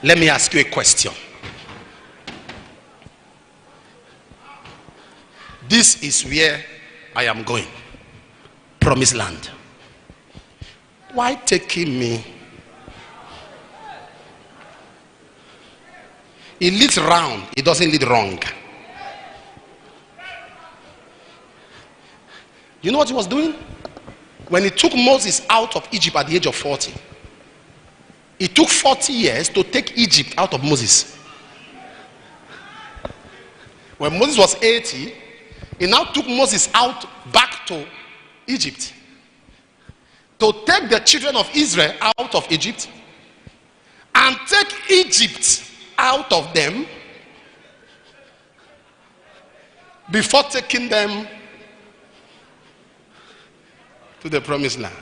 Let me ask you a question. This is where I am going. Promised land. Why taking me? It leads round, it doesn't lead wrong. You know what he was doing? When he took Moses out of Egypt at the age of 40, it took 40 years to take Egypt out of Moses. When Moses was 80, he now took Moses out back to Egypt to take the children of Israel out of Egypt and take Egypt out of them before taking them to the promised land.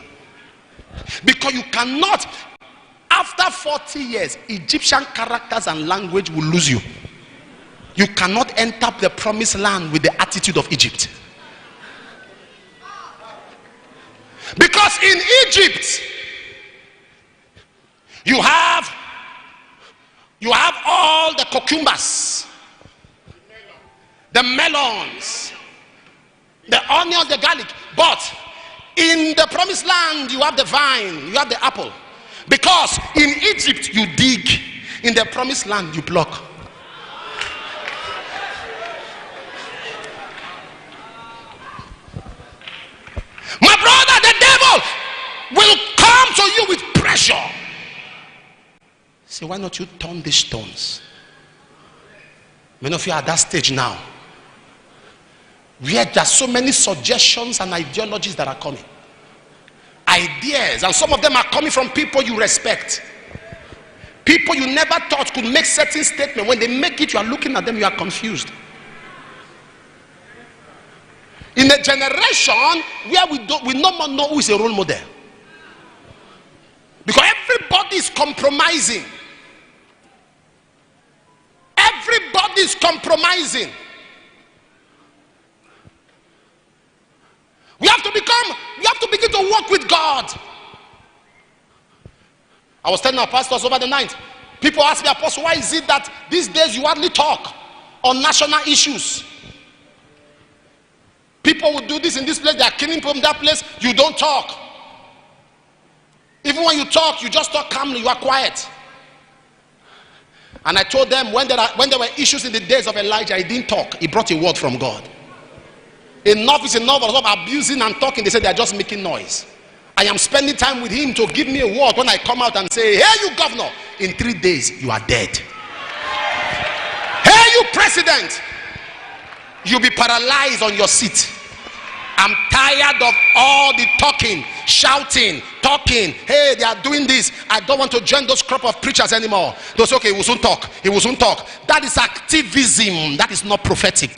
Because you cannot, after 40 years, Egyptian characters and language will lose you. You cannot enter the promised land with the attitude of Egypt. Because in Egypt, you have all the cucumbers, the melons, the onions, the garlic. But in the promised land, you have the vine, you have the apple. Because in Egypt, you dig. In the promised land, you pluck. My brother, the devil will come to you with pressure. Say, why not you turn these stones? Many of you are at that stage now, where there are so many suggestions and ideologies that are coming. Ideas, and some of them are coming from people you respect. People you never thought could make certain statements. When they make it, you are looking at them, you are confused. In a generation where we no more know who is a role model. Because everybody is compromising. Everybody is compromising. We have to begin to work with God. I was telling our pastors over the night. People ask me, Apostle, why is it that these days you hardly talk on national issues? People will do this in this place, they are killing from that place, you don't talk. Even when you talk, you just talk calmly, you are quiet. And I told them when there were issues in the days of Elijah, he didn't talk, he brought a word from God. Enough is enough of abusing and talking. They said they are just making noise. I am spending time with him to give me a word. When I come out and say, hey you governor, in 3 days you are dead. Hey you president, you'll be paralyzed on your seat. I'm tired of all the talking, shouting, talking. Hey, they are doing this. I don't want to join those crop of preachers anymore. Those okay, he will soon talk. He will soon talk. That is activism. That is not prophetic.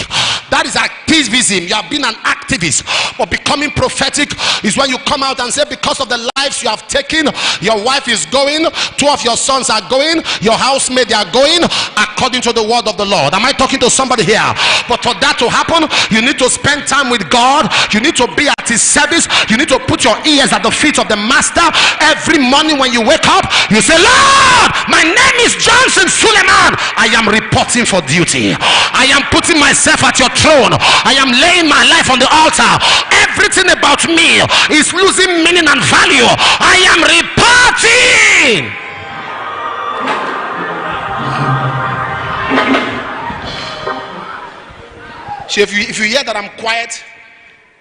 That is activism. You have been an activist, but becoming prophetic is when you come out and say, because of the lives you have taken, your wife is going, 2 of your sons are going, your housemates are going, according to the word of the Lord. Am I talking to somebody here? But for that to happen, you need to spend time with God. You need to be at his service. You need to put your ears at the feet of the master. Every morning when you wake up, you say, Lord, my name is Johnson Suleman. I am reporting for duty. I am putting myself at your throne. I am laying my life on the altar. Everything about me is losing meaning and value. I am reporting. So if you hear that I'm quiet,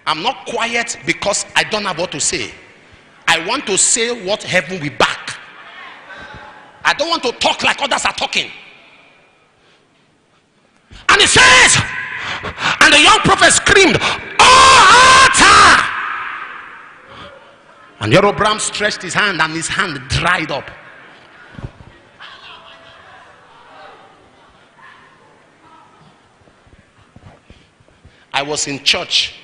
I'm not quiet because I don't have what to say. I want to say what heaven will back. I don't want to talk like others are talking. And it says, and the young prophet screamed, oh altar! And Jeroboam stretched his hand and his hand dried up. I was in church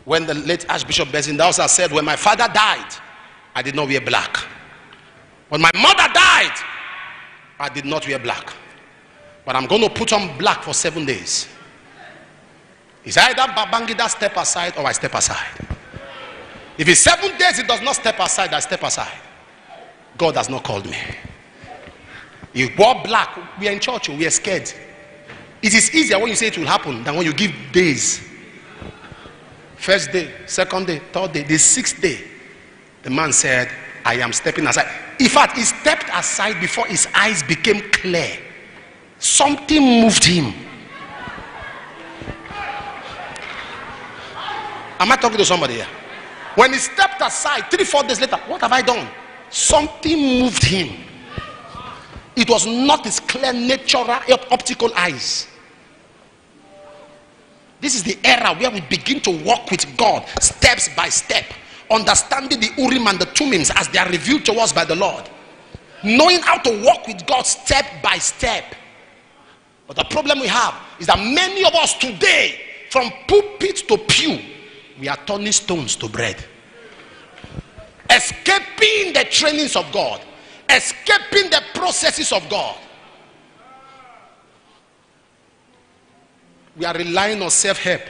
when the late Archbishop BENSON IDAHOSA said, when my father died, I did not wear black. When my mother died, I did not wear black. But I'm going to put on black for 7 days. It's either Babangida step aside or I step aside. If it's 7 days, it does not step aside, I step aside. God has not called me. You wore black. We are in church. We are scared. It is easier when you say it will happen than when you give days. First day, second day, third day, the sixth day, the man said, I am stepping aside. In fact, he stepped aside before his eyes became clear. Something moved him. Am I talking to somebody here? When he stepped aside, 3-4 days later, what have I done? Something moved him. It was not his clear natural optical eyes. This is the era where we begin to walk with God steps by step, understanding the Urim and the Thummim as they are revealed to us by the Lord, knowing how to walk with God step by step. But the problem we have is that many of us today, from pulpit to pew, we are turning stones to bread, escaping the trainings of God, escaping the processes of God. We are relying on self-help